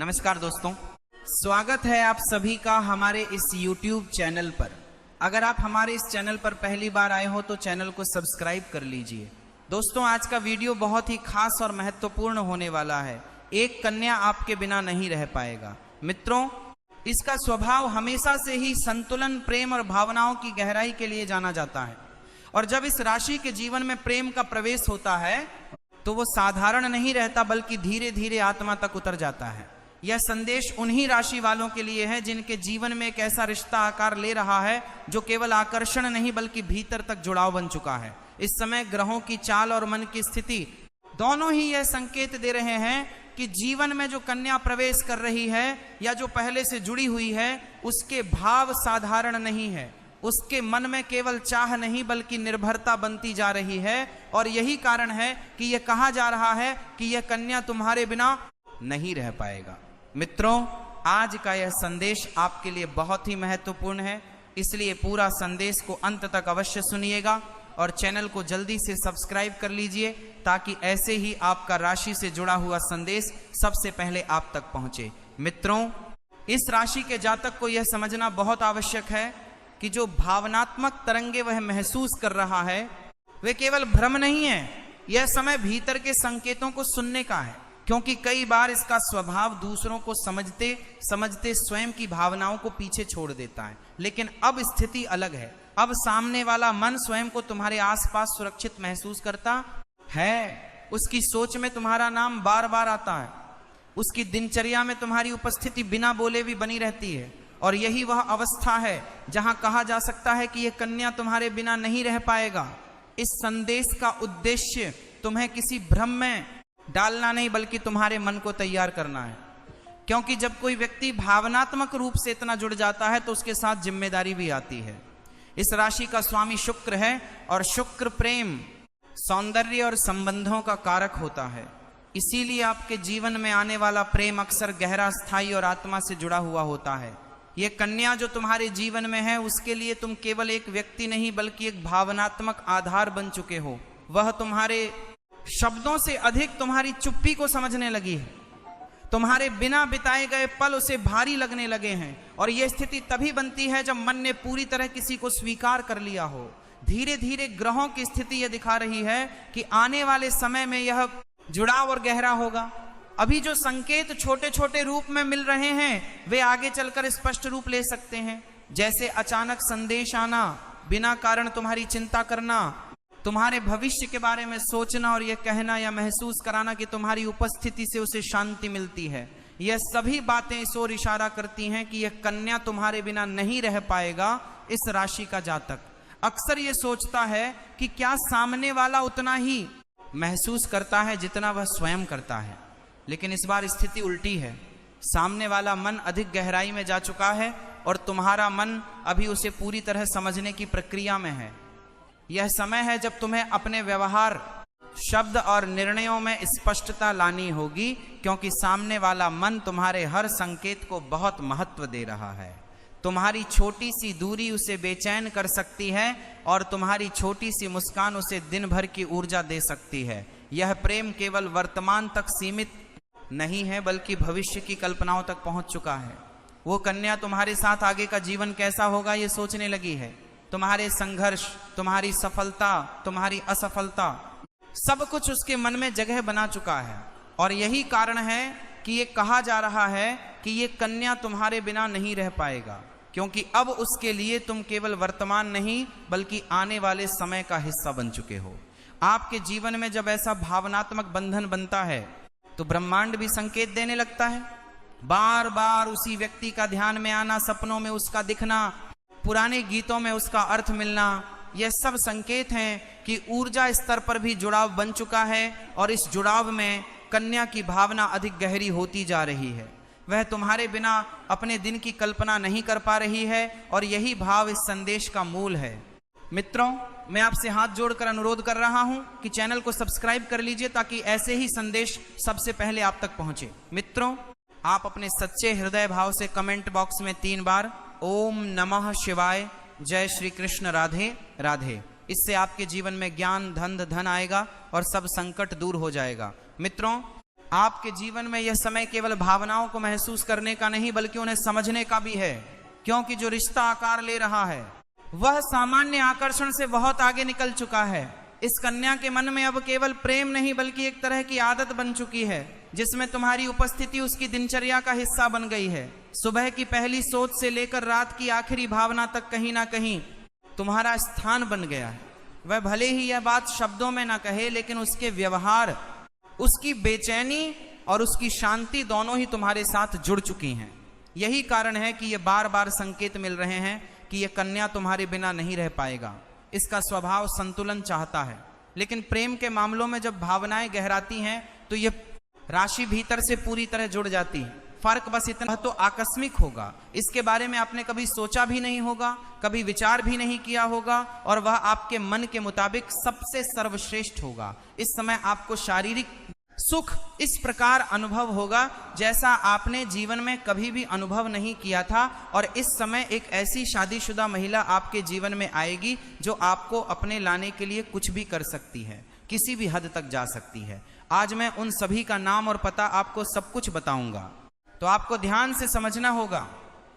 नमस्कार दोस्तों, स्वागत है आप सभी का हमारे इस YouTube चैनल पर। अगर आप हमारे इस चैनल पर पहली बार आए हो तो चैनल को सब्सक्राइब कर लीजिए। दोस्तों, आज का वीडियो बहुत ही खास और महत्वपूर्ण होने वाला है। एक कन्या आपके बिना नहीं रह पाएगा। मित्रों, इसका स्वभाव हमेशा से ही संतुलन, प्रेम और भावनाओं की गहराई के लिए जाना जाता है। और जब इस राशि के जीवन में प्रेम का प्रवेश होता है तो वो साधारण नहीं रहता, बल्कि धीरे धीरे आत्मा तक उतर जाता है। यह संदेश उन्हीं राशि वालों के लिए है जिनके जीवन में एक ऐसा रिश्ता आकार ले रहा है जो केवल आकर्षण नहीं बल्कि भीतर तक जुड़ाव बन चुका है। इस समय ग्रहों की चाल और मन की स्थिति दोनों ही यह संकेत दे रहे हैं कि जीवन में जो कन्या प्रवेश कर रही है या जो पहले से जुड़ी हुई है, उसके भाव साधारण नहीं है। उसके मन में केवल चाह नहीं बल्कि निर्भरता बनती जा रही है। और यही कारण है कि यह कहा जा रहा है कि यह कन्या तुम्हारे बिना नहीं रह पाएगा। मित्रों, आज का यह संदेश आपके लिए बहुत ही महत्वपूर्ण है, इसलिए पूरा संदेश को अंत तक अवश्य सुनिएगा और चैनल को जल्दी से सब्सक्राइब कर लीजिए ताकि ऐसे ही आपका राशि से जुड़ा हुआ संदेश सबसे पहले आप तक पहुंचे। मित्रों, इस राशि के जातक को यह समझना बहुत आवश्यक है कि जो भावनात्मक तरंगे वह महसूस कर रहा है वे केवल भ्रम नहीं है। यह समय भीतर के संकेतों को सुनने का है, क्योंकि कई बार इसका स्वभाव दूसरों को समझते समझते स्वयं की भावनाओं को पीछे छोड़ देता है। लेकिन अब स्थिति अलग है। अब सामने वाला मन स्वयं को तुम्हारे आसपास सुरक्षित महसूस करता है। उसकी सोच में तुम्हारा नाम बार बार आता है। उसकी दिनचर्या में तुम्हारी उपस्थिति बिना बोले भी बनी रहती है। और यही वह अवस्था है जहां कहा जा सकता है कि यह कन्या तुम्हारे बिना नहीं रह पाएगा। इस संदेश का उद्देश्य तुम्हें किसी भ्रम में डालना नहीं बल्कि तुम्हारे मन को तैयार करना है। क्योंकि जब कोई व्यक्ति भावनात्मक रूप से इतना जुड़ जाता है तो उसके साथ जिम्मेदारी भी आती है। इस राशि का स्वामी शुक्र है और शुक्र प्रेम, सौंदर्य और संबंधों का कारक होता है। इसीलिए आपके जीवन में आने वाला प्रेम अक्सर गहरा, स्थायी और आत्मा से जुड़ा हुआ होता है। ये कन्या जो तुम्हारे जीवन में है उसके लिए तुम केवल एक व्यक्ति नहीं बल्कि एक भावनात्मक आधार बन चुके हो। वह तुम्हारे शब्दों से अधिक तुम्हारी चुप्पी को समझने लगी है। तुम्हारे बिना बिताए गए पल उसे भारी लगने लगे हैं। और यह स्थिति तभी बनती है जब मन ने पूरी तरह किसी को स्वीकार कर लिया हो। धीरे धीरे ग्रहों की स्थिति यह दिखा रही है कि आने वाले समय में यह जुड़ाव और गहरा होगा। अभी जो संकेत छोटे छोटे रूप में मिल रहे हैं वे आगे चलकर स्पष्ट रूप ले सकते हैं। जैसे अचानक संदेश आना, बिना कारण तुम्हारी चिंता करना, तुम्हारे भविष्य के बारे में सोचना और यह कहना या महसूस कराना कि तुम्हारी उपस्थिति से उसे शांति मिलती है। यह सभी बातें इस ओर इशारा करती हैं कि यह कन्या तुम्हारे बिना नहीं रह पाएगा। इस राशि का जातक अक्सर यह सोचता है कि क्या सामने वाला उतना ही महसूस करता है जितना वह स्वयं करता है। लेकिन इस बार स्थिति उल्टी है। सामने वाला मन अधिक गहराई में जा चुका है और तुम्हारा मन अभी उसे पूरी तरह समझने की प्रक्रिया में है। यह समय है जब तुम्हें अपने व्यवहार, शब्द और निर्णयों में स्पष्टता लानी होगी, क्योंकि सामने वाला मन तुम्हारे हर संकेत को बहुत महत्व दे रहा है। तुम्हारी छोटी सी दूरी उसे बेचैन कर सकती है और तुम्हारी छोटी सी मुस्कान उसे दिन भर की ऊर्जा दे सकती है। यह प्रेम केवल वर्तमान तक सीमित नहीं है बल्कि भविष्य की कल्पनाओं तक पहुंच चुका है। वो कन्या तुम्हारे साथ आगे का जीवन कैसा होगा ये सोचने लगी है। तुम्हारे संघर्ष, तुम्हारी सफलता, तुम्हारी असफलता, सब कुछ उसके मन में जगह बना चुका है। और यही कारण है कि ये कहा जा रहा है कि ये कन्या तुम्हारे बिना नहीं रह पाएगा, क्योंकि अब उसके लिए तुम केवल वर्तमान नहीं बल्कि आने वाले समय का हिस्सा बन चुके हो। आपके जीवन में जब ऐसा भावनात्मक बंधन बनता है तो ब्रह्मांड भी संकेत देने लगता है। बार बार उसी व्यक्ति का ध्यान में आना, सपनों में उसका दिखना, पुराने गीतों में उसका अर्थ मिलना, यह सब संकेत हैं कि ऊर्जा स्तर पर भी जुड़ाव बन चुका है और इस जुड़ाव में कन्या की भावना अधिक गहरी होती जा रही है। वह तुम्हारे बिना अपने दिन की कल्पना नहीं कर पा रही है और यही भाव इस संदेश का मूल है। मित्रों, मैं आपसे हाथ जोड़कर अनुरोध कर रहा हूं कि चैनल को सब्सक्राइब कर लीजिए ताकि ऐसे ही संदेश सबसे पहले आप तक पहुंचे। मित्रों, आप अपने सच्चे हृदय भाव से कमेंट बॉक्स में 3 बार ओम नमः शिवाय, जय श्री कृष्ण, राधे राधे। इससे आपके जीवन में ज्ञान, धन आएगा और सब संकट दूर हो जाएगा। मित्रों, आपके जीवन में यह समय केवल भावनाओं को महसूस करने का नहीं बल्कि उन्हें समझने का भी है, क्योंकि जो रिश्ता आकार ले रहा है वह सामान्य आकर्षण से बहुत आगे निकल चुका है। इस कन्या के मन में अब केवल प्रेम नहीं बल्कि एक तरह की आदत बन चुकी है, जिसमें तुम्हारी उपस्थिति उसकी दिनचर्या का हिस्सा बन गई है। सुबह की पहली सोच से लेकर रात की आखिरी भावना तक कहीं ना कहीं तुम्हारा स्थान बन गया है। वह भले ही यह बात शब्दों में ना कहे, लेकिन उसके व्यवहार, उसकी बेचैनी और उसकी शांति दोनों ही तुम्हारे साथ जुड़ चुकी हैं। यही कारण है कि ये बार बार संकेत मिल रहे हैं कि यह कन्या तुम्हारे बिना नहीं रह पाएगा। इसका स्वभाव संतुलन चाहता है, लेकिन प्रेम के मामलों में जब भावनाएं गहराती हैं तो यह राशि भीतर से पूरी तरह जुड़ जाती है। फर्क बस इतना तो आकस्मिक होगा, इसके बारे में आपने कभी सोचा भी नहीं होगा, कभी विचार भी नहीं किया होगा, और वह आपके मन के मुताबिक सबसे सर्वश्रेष्ठ होगा। इस समय आपको शारीरिक सुख इस प्रकार अनुभव होगा जैसा आपने जीवन में कभी भी अनुभव नहीं किया था, और इस समय एक ऐसी शादीशुदा महिला आपके जीवन में आएगी जो आपको अपने लाने के लिए कुछ भी कर सकती है, किसी भी हद तक जा सकती है। आज मैं उन सभी का नाम और पता आपको सब कुछ बताऊंगा, तो आपको ध्यान से समझना होगा।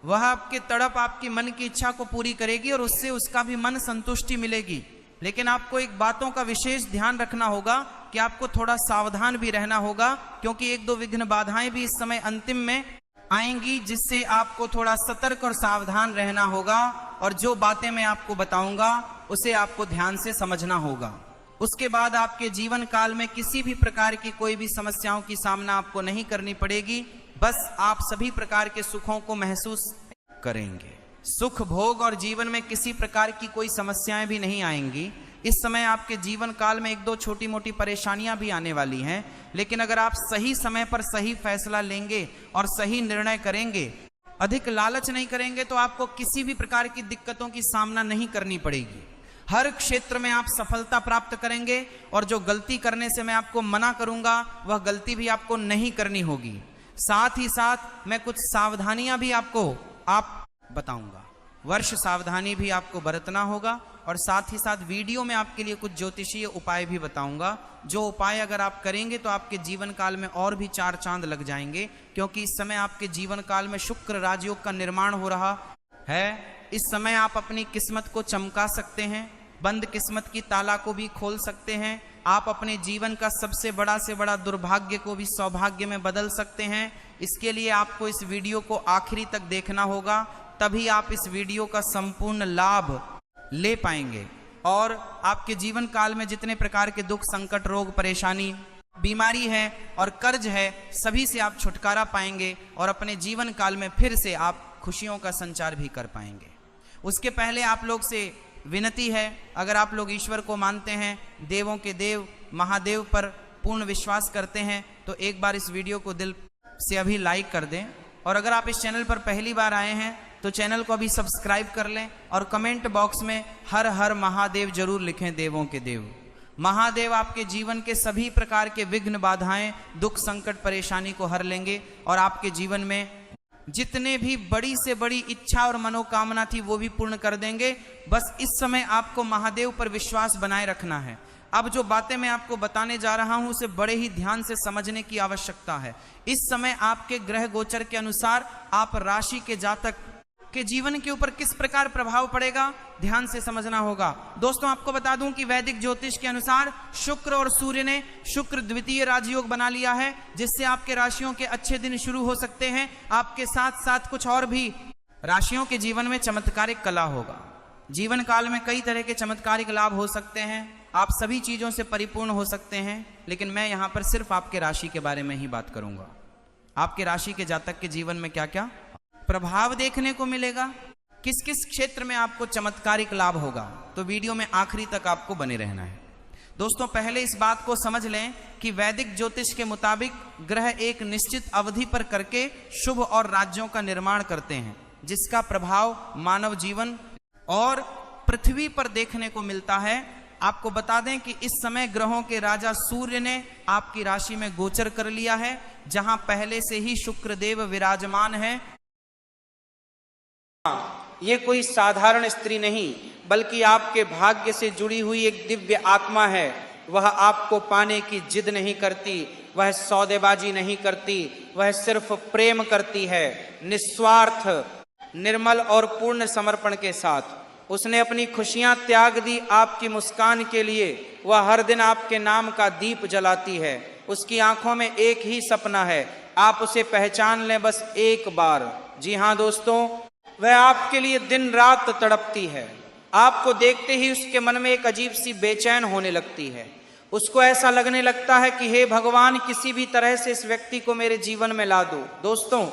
वह आपके तड़प, आपकी मन की इच्छा को पूरी करेगी और उससे उसका भी मन संतुष्टि मिलेगी। लेकिन आपको एक बातों का विशेष ध्यान रखना होगा कि आपको थोड़ा सावधान भी रहना होगा, क्योंकि एक दो विघ्न बाधाएं भी इस समय अंतिम में आएंगी, जिससे आपको थोड़ा सतर्क और सावधान रहना होगा। और जो बातें मैं आपको बताऊंगा उसे आपको ध्यान से समझना होगा। उसके बाद आपके जीवन काल में किसी भी प्रकार की कोई भी समस्याओं की सामना आपको नहीं करनी पड़ेगी। बस आप सभी प्रकार के सुखों को महसूस करेंगे। सुख भोग और जीवन में किसी प्रकार की कोई समस्याएं भी नहीं आएंगी। इस समय आपके जीवन काल में एक दो छोटी मोटी परेशानियां भी आने वाली हैं, लेकिन अगर आप सही समय पर सही फैसला लेंगे और सही निर्णय करेंगे, अधिक लालच नहीं करेंगे, तो आपको किसी भी प्रकार की दिक्कतों की सामना नहीं करनी पड़ेगी। हर क्षेत्र में आप सफलता प्राप्त करेंगे, और जो गलती करने से मैं आपको मना करूंगा वह गलती भी आपको नहीं करनी होगी। साथ ही साथ मैं कुछ सावधानियां भी आपको बताऊंगा। वर्ष सावधानी भी आपको बरतना होगा, और साथ ही साथ वीडियो में आपके लिए कुछ ज्योतिषीय उपाय भी बताऊंगा, जो उपाय अगर आप करेंगे तो आपके जीवन काल में और भी 4 चांद लग जाएंगे, क्योंकि इस समय आपके जीवन काल में शुक्र राजयोग का निर्माण हो रहा है। इस समय आप अपनी किस्मत को चमका सकते हैं, बंद किस्मत की ताला को भी खोल सकते हैं। आप अपने जीवन का सबसे बड़ा से बड़ा दुर्भाग्य को भी सौभाग्य में बदल सकते हैं। इसके लिए आपको इस वीडियो को आखिरी तक देखना होगा, तभी आप इस वीडियो का संपूर्ण लाभ ले पाएंगे, और आपके जीवन काल में जितने प्रकार के दुख, संकट, रोग, परेशानी, बीमारी है और कर्ज है, सभी से आप छुटकारा पाएंगे, और अपने जीवन काल में फिर से आप खुशियों का संचार भी कर पाएंगे। उसके पहले आप लोग से विनती है, अगर आप लोग ईश्वर को मानते हैं, देवों के देव महादेव पर पूर्ण विश्वास करते हैं, तो एक बार इस वीडियो को दिल से अभी लाइक कर दें। और अगर आप इस चैनल पर पहली बार आए हैं तो चैनल को अभी सब्सक्राइब कर लें, और कमेंट बॉक्स में हर हर महादेव जरूर लिखें, देवों के देव। महादेव आपके जीवन के सभी प्रकार के विघ्न, बाधाएं, दुख, संकट, परेशानी को हर लेंगे, और आपके जीवन में जितने भी बड़ी से बड़ी इच्छा और मनोकामना थी वो भी पूर्ण कर देंगे। बस इस समय आपको महादेव पर विश्वास बनाए रखना है। अब जो बातें मैं आपको बताने जा रहा हूं उसे बड़े ही ध्यान से समझने की आवश्यकता है। इस समय आपके ग्रह गोचर के अनुसार आप राशि के जातक के जीवन के ऊपर किस प्रकार प्रभाव पड़ेगा, ध्यान से समझना होगा। दोस्तों, आपको बता दूं कि वैदिक ज्योतिष के अनुसार शुक्र और सूर्य ने शुक्र द्वितीय राजयोग बना लिया है, जिससे आपके राशियों के अच्छे दिन शुरू हो सकते हैं। आपके साथ साथ कुछ और भी राशियों के जीवन में चमत्कारिक कला होगा। जीवन काल में कई तरह के चमत्कारिक लाभ हो सकते हैं, आप सभी चीजों से परिपूर्ण हो सकते हैं, लेकिन मैं यहां पर सिर्फ आपके राशि के बारे में ही बात करूंगा। आपके राशि के जातक के जीवन में क्या क्या प्रभाव देखने को मिलेगा, किस किस क्षेत्र में आपको चमत्कारिक लाभ होगा, तो वीडियो में आखिरी तक आपको बने रहना है। दोस्तों, पहले इस बात को समझ लें कि वैदिक ज्योतिष के मुताबिक ग्रह एक निश्चित अवधि पर करके शुभ और राज्यों का निर्माण करते हैं, जिसका प्रभाव मानव जीवन और पृथ्वी पर देखने को मिलता है। आपको बता दें कि इस समय ग्रहों के राजा सूर्य ने आपकी राशि में गोचर कर लिया है, जहां पहले से ही शुक्रदेव विराजमान है। ये कोई साधारण स्त्री नहीं, बल्कि आपके भाग्य से जुड़ी हुई एक दिव्य आत्मा है। वह आपको पाने की जिद नहीं करती, वह सौदेबाजी नहीं करती, वह सिर्फ प्रेम करती है, निस्वार्थ, निर्मल और पूर्ण समर्पण के साथ। उसने अपनी खुशियां त्याग दी आपकी मुस्कान के लिए। वह हर दिन आपके नाम का दीप जलाती है। उसकी आंखों में एक ही सपना है, आप उसे पहचान लें बस एक बार। जी हाँ दोस्तों, वह आपके लिए दिन रात तड़पती है। आपको देखते ही उसके मन में एक अजीब सी बेचैन होने लगती है। उसको ऐसा लगने लगता है कि हे भगवान, किसी भी तरह से इस व्यक्ति को मेरे जीवन में ला दो। दोस्तों,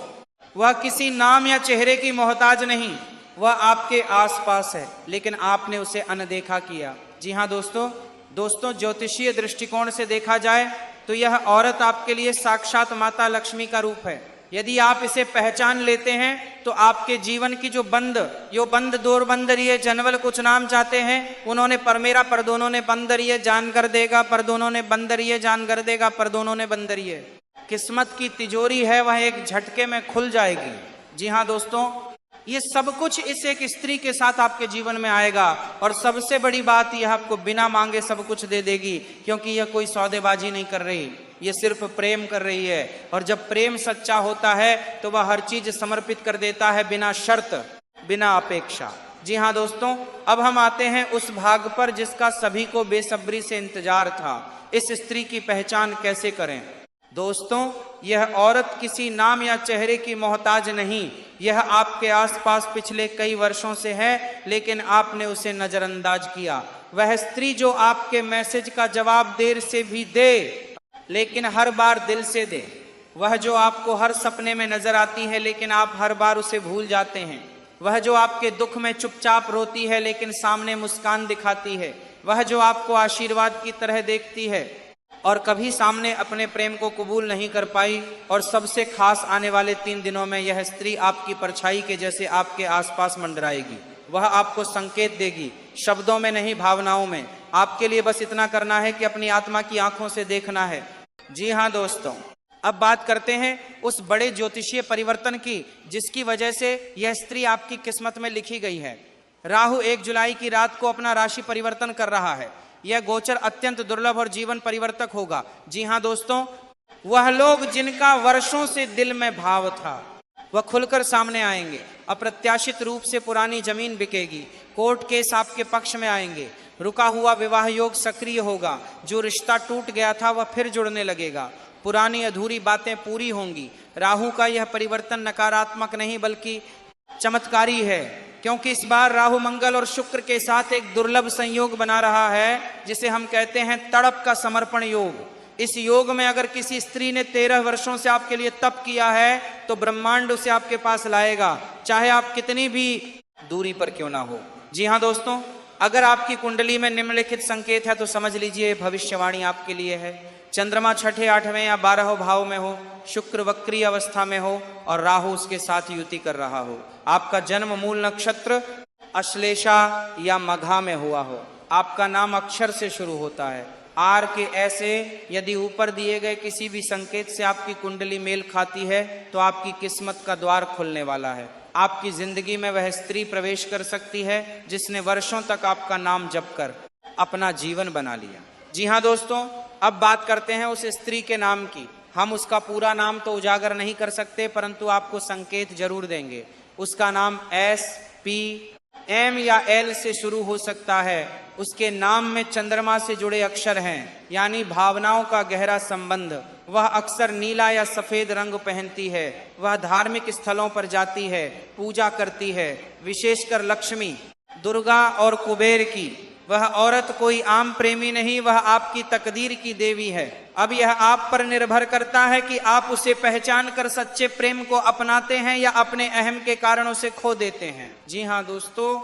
वह किसी नाम या चेहरे की मोहताज नहीं, वह आपके आसपास है, लेकिन आपने उसे अनदेखा किया। जी हाँ दोस्तों, ज्योतिषीय दृष्टिकोण से देखा जाए तो यह औरत आपके लिए साक्षात माता लक्ष्मी का रूप है। यदि आप इसे पहचान लेते हैं तो आपके जीवन की जो बंद दूर बंद रही जनवल कुछ नाम चाहते हैं, उन्होंने पर मेरा पर दोनों ने बंद रही जान कर देगा, पर दोनों ने बंद रही जान कर देगा, पर दोनों ने बंद रही। किस्मत की तिजोरी है, वह एक झटके में खुल जाएगी। जी हाँ दोस्तों, ये सब कुछ इस एक स्त्री के साथ आपके जीवन में आएगा। और सबसे बड़ी बात, यह आपको बिना मांगे सब कुछ दे देगी, क्योंकि यह कोई सौदेबाजी नहीं कर रही, ये सिर्फ प्रेम कर रही है। और जब प्रेम सच्चा होता है तो वह हर चीज समर्पित कर देता है, बिना शर्त, बिना अपेक्षा। जी हाँ दोस्तों, अब हम आते हैं उस भाग पर जिसका सभी को बेसब्री से इंतजार था। इस स्त्री की पहचान कैसे करें? दोस्तों, यह औरत किसी नाम या चेहरे की मोहताज नहीं, यह आपके आसपास पिछले कई वर्षों से है, लेकिन आपने उसे नजरअंदाज किया। वह स्त्री जो आपके मैसेज का जवाब देर से भी दे, लेकिन हर बार दिल से दे। वह जो आपको हर सपने में नजर आती है, लेकिन आप हर बार उसे भूल जाते हैं। वह जो आपके दुख में चुपचाप रोती है, लेकिन सामने मुस्कान दिखाती है। वह जो आपको आशीर्वाद की तरह देखती है और कभी सामने अपने प्रेम को कबूल नहीं कर पाई। और सबसे खास, आने वाले 3 दिनों में यह स्त्री आपकी परछाई के जैसे आपके आसपास मंडराएगी। वह आपको संकेत देगी, शब्दों में नहीं, भावनाओं में। आपके लिए बस इतना करना है कि अपनी आत्मा की आंखों से देखना है। जी हाँ दोस्तों, अब बात करते हैं उस बड़े ज्योतिषीय परिवर्तन की जिसकी वजह से यह स्त्री आपकी किस्मत में लिखी गई है। राहु 1 जुलाई की रात को अपना राशि परिवर्तन कर रहा है। यह गोचर अत्यंत दुर्लभ और जीवन परिवर्तक होगा। जी हाँ दोस्तों, वह लोग जिनका वर्षों से दिल में भाव था, वह खुलकर सामने आएंगे। अप्रत्याशित रूप से पुरानी जमीन बिकेगी, कोर्ट केस आपके पक्ष में आएंगे, रुका हुआ विवाह योग सक्रिय होगा, जो रिश्ता टूट गया था वह फिर जुड़ने लगेगा, पुरानी अधूरी बातें पूरी होंगी। राहु का यह परिवर्तन नकारात्मक नहीं बल्कि चमत्कारी है, क्योंकि इस बार राहु मंगल और शुक्र के साथ एक दुर्लभ संयोग बना रहा है, जिसे हम कहते हैं तड़प का समर्पण योग। इस योग में अगर किसी स्त्री ने 13 वर्षों से आपके लिए तप किया है तो ब्रह्मांड उसे आपके पास लाएगा, चाहे आप कितनी भी दूरी पर क्यों ना हो। जी हाँ दोस्तों, अगर आपकी कुंडली में निम्नलिखित संकेत है तो समझ लीजिए भविष्यवाणी आपके लिए है। चंद्रमा 6ठे 8वें या 12वें भाव में हो, शुक्र वक्री अवस्था में हो और राहु उसके साथ युति कर रहा हो, आपका जन्म मूल नक्षत्र अश्लेषा या मघा में हुआ हो, आपका नाम अक्षर से शुरू होता है, आर के ऐसे यदि ऊपर दिए गए किसी भी संकेत से आपकी कुंडली मेल खाती है तो आपकी किस्मत का द्वार खुलने वाला है। आपकी जिंदगी में वह स्त्री प्रवेश कर सकती है जिसने वर्षों तक आपका नाम जप कर अपना जीवन बना लिया। जी हाँ दोस्तों, अब बात करते हैं उस स्त्री के नाम की। हम उसका पूरा नाम तो उजागर नहीं कर सकते, परंतु आपको संकेत जरूर देंगे। उसका नाम S, P, M या L से शुरू हो सकता है। उसके नाम में चंद्रमा से जुड़े अक्षर हैं, यानी भावनाओं का गहरा संबंध। वह अक्सर नीला या सफेद रंग पहनती है। वह धार्मिक स्थलों पर जाती है, पूजा करती है, विशेषकर लक्ष्मी, दुर्गा और कुबेर की। वह औरत कोई आम प्रेमी नहीं, वह आपकी तकदीर की देवी है। अब यह आप पर निर्भर करता है कि आप उसे पहचान कर सच्चे प्रेम को अपनाते हैं या अपने अहम के कारण उसे खो देते हैं। जी हाँ दोस्तों,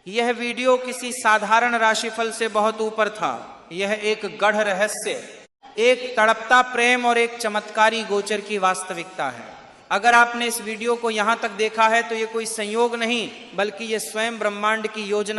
यह वीडियो किसी साधारण राशिफल से बहुत ऊपर था। यह एक गढ़ रहस्य, एक तड़पता प्रेम और एक चमत्कारी गोचर की वास्तविकता है। अगर आपने इस वीडियो को यहाँ तक देखा है तो ये कोई संयोग नहीं, बल्कि ये स्वयं ब्रह्मांड की योजना